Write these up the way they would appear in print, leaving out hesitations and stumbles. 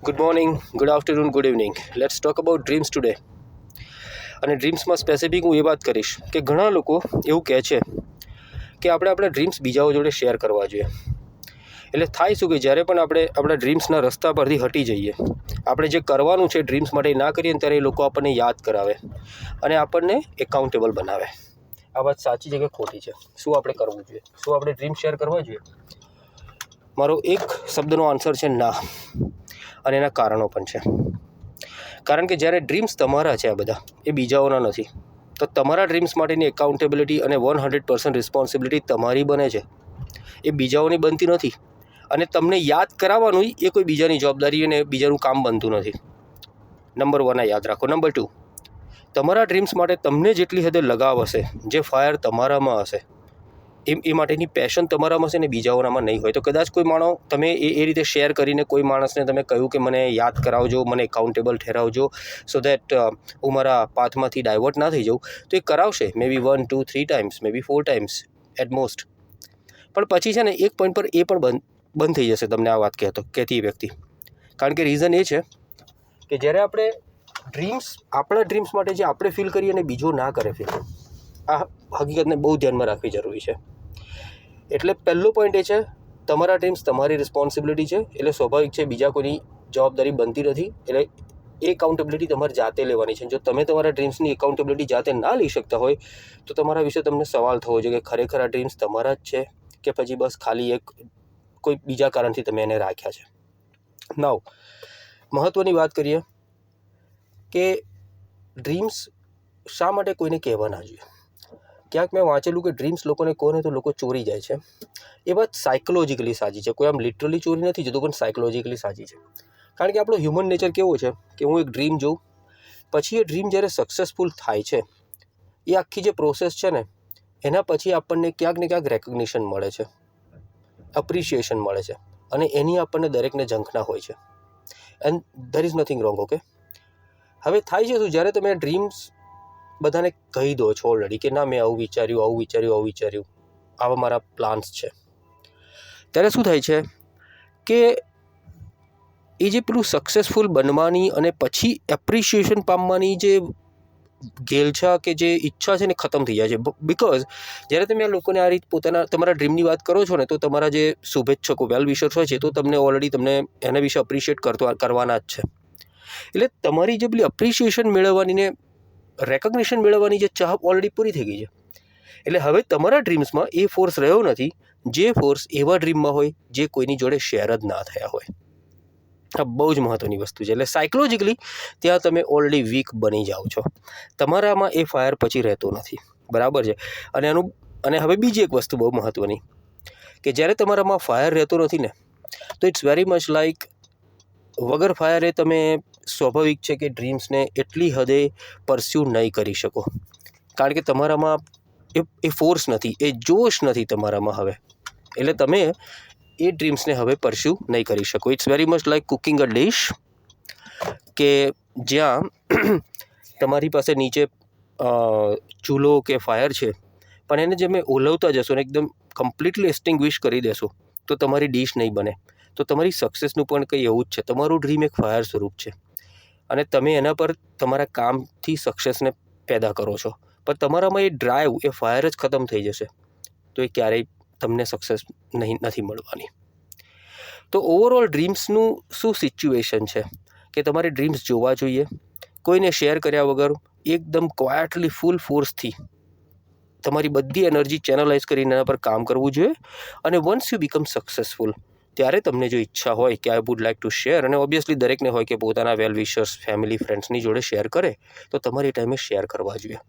Good morning, good afternoon, good evening. Let's talk about dreams today. અને ડ્રીમ્સમાં specific હું એ વાત કરીશ કે ઘણા લોકો એવું કહે છે કે આપણે આપણા ડ્રીમ્સ બીજાઓ જોડે શેર કરવા જોઈએ. એટલે થાય શું કે જ્યારે પણ આપણે આપણા ડ્રીમ્સના રસ્તા પરથી હટી જઈએ, આપણે જે કરવાનું છે ડ્રીમ્સ માટે ના કરીએ ત્યારે એ લોકો આપણને યાદ કરાવે અને આપણને એકાઉન્ટેબલ બનાવે. આ વાત સાચી છે કે ખોટી છે? શું આપણે કરવું જોઈએ? શું આપણે ડ્રીમ શેર કરવા જોઈએ? મારો એક શબ્દનો આન્સર છે ના, અને એના કારણો પણ છે. કારણ કે જ્યારે ડ્રીમ્સ તમારા છે, આ બધા એ બીજાઓના નથી, તો તમારા ડ્રીમ્સ માટેની એકાઉન્ટેબિલિટી અને 100% રિસ્પોન્સિબિલિટી તમારી બને છે, એ બીજાઓની બનતી નથી. અને તમને યાદ કરાવવાનું એ કોઈ બીજાની જવાબદારી અને બીજાનું કામ બનતું નથી. નંબર 1 આ યાદ રાખો. નંબર 2, તમારા ડ્રીમ્સ માટે તમને જેટલી હદે લગાવ હશે, જે ફાયર તમારામાં હશે, એ માટેની પેશન તમારામાં હશે ને બીજાઓનામાં નહીં હોય. તો કદાચ કોઈ માણો તમે એ રીતે શેર કરીને કોઈ માણસને તમે કહ્યું કે મને યાદ કરાવજો, મને એકાઉન્ટેબલ ઠેરાવજો, સો દેટ હું મારા પાથમાંથી ડાયવર્ટ ના થઈ જાઉં, તો એ કરાવશે maybe 1, 2, 3 times, maybe 4 times at most. પણ પછી છે ને એક પોઈન્ટ પર એ પણ બંધ થઈ જશે તમને આ વાત કહેતી વ્યક્તિ. કારણ કે રીઝન એ છે કે જ્યારે આપણે આપણા ડ્રીમ્સ માટે જે આપણે ફીલ કરીએ અને બીજો ના કરે ફીલ, આ હકીકતને બહુ ધ્યાનમાં રાખવી જરૂરી છે. એટલે પહેલો પોઈન્ટ એ છે, તમારા ડ્રીમ્સ તમારી રિસ્પોન્સિબિલિટી છે, એટલે સ્વાભાવિક છે બીજા કોઈની જવાબદારી બનતી નથી. એટલે એ એકાઉન્ટેબિલિટી તમારે જાતે લેવાની છે. જો તમે તમારા ડ્રીમ્સની એકાઉન્ટેબિલિટી જાતે ના લઈ શકતા હોય તો તમારા વિશે તમને સવાલ થવો જોઈએ કે ખરેખર આ ડ્રીમ્સ તમારા જ છે કે પછી બસ ખાલી કોઈ બીજા કારણથી તમે એને રાખ્યા છે. નાઉ મહત્ત્વની વાત કરીએ કે ડ્રીમ્સ શા માટે કોઈને કહેવા ના જોઈએ. ક્યાંક મેં વાંચેલું કે ડ્રીમ્સ લોકોને કહો ને તો લોકો ચોરી જાય છે. એ વાત સાયકોલોજીકલી સાચી છે. કોઈ આમ લિટરલી ચોરી નથી જતું, પણ સાયકોલોજીકલી સાચી છે. કારણ કે આપણો હ્યુમન નેચર કેવો છે કે હું એક ડ્રીમ જોઉં, પછી એ ડ્રીમ જ્યારે સક્સેસફુલ થાય છે, એ આખી જે પ્રોસેસ છે ને, એના પછી આપણને ક્યાંક ને ક્યાંક રેકગ્નિશન મળે છે, અપ્રિશિએશન મળે છે, અને એની આપણને દરેકને ઝંખના હોય છે. And there is nothing wrong. Okay, હવે થાય છે શું, જ્યારે તમે ડ્રીમ્સ બધાને કહી દો છો ઓલરેડી કે ના મેં આવું વિચાર્યું, આવા મારા પ્લાન્સ છે, ત્યારે શું થાય છે કે એ જે પેલું સક્સેસફુલ બનવાની અને પછી એપ્રિશિએશન પામવાની જે ઘેલછા કે જે ઈચ્છા છે ને ખતમ થઈ જાય છે. બિકોઝ જ્યારે તમે આ લોકોને આ રીતે તમારા ડ્રીમની વાત કરો છો ને, તો તમારા જે શુભેચ્છકો વેલ વિશર્સ હોય છે તો તમને ઓલરેડી તમને એના વિશે અપ્રિશિએટ કરવાના જ છે. એટલે તમારી જે પેલી અપ્રિશિએશન મેળવવાની ને રેકગ્નિશન મેળવવાની જે ચાહ ઓલરેડી પૂરી થઈ ગઈ છે. એટલે હવે તમારા ડ્રીમ્સમાં એ ફોર્સ રહ્યો નથી, જે ફોર્સ એવા ડ્રીમમાં હોય જે કોઈની જોડે શેર જ ના થયા હોય. આ બહુ જ મહત્ત્વની વસ્તુ છે. એટલે સાયકોલોજીકલી ત્યાં તમે ઓલરેડી વીક બની જાઓ છો, તમારામાં એ ફાયર પછી રહેતો નથી. બરાબર છે? અને હવે બીજી એક વસ્તુ બહુ મહત્ત્વની, કે જ્યારે તમારામાં ફાયર રહેતો નથી ને, તો ઇટ્સ વેરી મચ લાઈક વગર ફાયરે તમે સ્વાભાવિક છે કે ડ્રીમ્સને એટલી હદે પરસ્યુ નહીં કરી શકો. કારણ કે તમારામાં એ ફોર્સ નથી, એ જોશ નથી તમારામાં હવે. એટલે તમે એ ડ્રીમ્સને હવે પરસ્યુ નહીં કરી શકો. It's very much like cooking a dish, કે જ્યાં તમારી પાસે નીચે ચૂલો કે ફાયર છે, પણ એને જે મેં ઓલવતા જશો ને એકદમ કમ્પ્લીટલી એક્સટિંગ્વિશ કરી દેશો તો તમારી ડીશ નહીં બને. તો તમારી સક્સેસનું પણ કંઈ એવું જ છે. તમારું ડ્રીમ એક ફાયર સ્વરૂપ છે અને તમે એના પર તમારા કામથી સક્સેસને પેદા કરો છો, પણ તમારામાં એ ડ્રાઈવ, એ ફાયર જ ખતમ થઈ જશે તો એ ક્યારેય તમને સક્સેસ નથી મળવાની. તો ઓવરઓલ ડ્રીમ્સનું શું સિચ્યુએશન છે કે તમારે ડ્રીમ્સ જોવા જોઈએ, કોઈને શેર કર્યા વગર એકદમ ક્વાયટલી ફૂલ ફોર્સથી તમારી બધી એનર્જી ચેનલાઇઝ કરીને એના પર કામ કરવું જોઈએ. અને વન્સ યુ બીકમ સક્સેસફુલ, ત્યારે તમને જો ઈચ્છા હોય કે I would like to share, અને ઓબ્વિયસલી દરેકને હોય કે પોતાના વેલ વિશર્સ, ફેમિલી, ફ્રેન્ડ્સની જોડે શેર કરે, તો તમારી ટાઈમે શેર કરવા જોઈએ.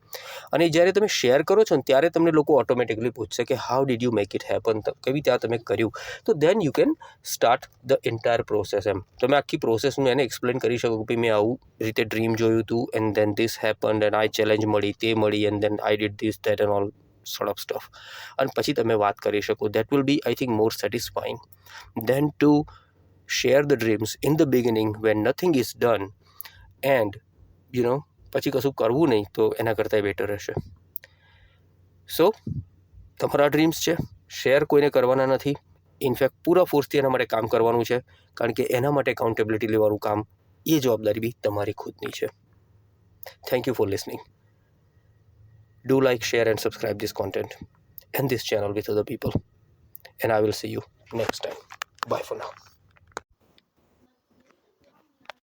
અને જ્યારે તમે શેર કરો છો ને ત્યારે તમને લોકો ઓટોમેટિકલી પૂછશે કે how did you make it happen, કેવી રીતે તમે કર્યું. તો then you can start the entire process. તમે આખી પ્રોસેસનું એને એક્સપ્લેન કરી શકો કે મેં આવું રીતે ડ્રીમ જોયું હતું, and then this happened, and I challenge મળી, and then I did this, that and all sort of stuff. અને પછી તમે વાત કરી શકો. That will be, I think, more satisfying than to share the dreams in the beginning when nothing is done and પછી કશું કરવું નહીં, તો એના કરતાં બેટર રહેશે. સો તમારા ડ્રીમ્સ છે, શેર કોઈને કરવાના નથી. ઇનફેક્ટ પૂરા ફોર્સથી એના માટે કામ કરવાનું છે, કારણ કે એના માટે એકાઉન્ટેબિલિટી લેવાનું કામ, એ જવાબદારી બી તમારી ખુદની છે. Thank you for listening. Do like, share and subscribe this content and this channel with other people. And I will see you next time. Bye for now.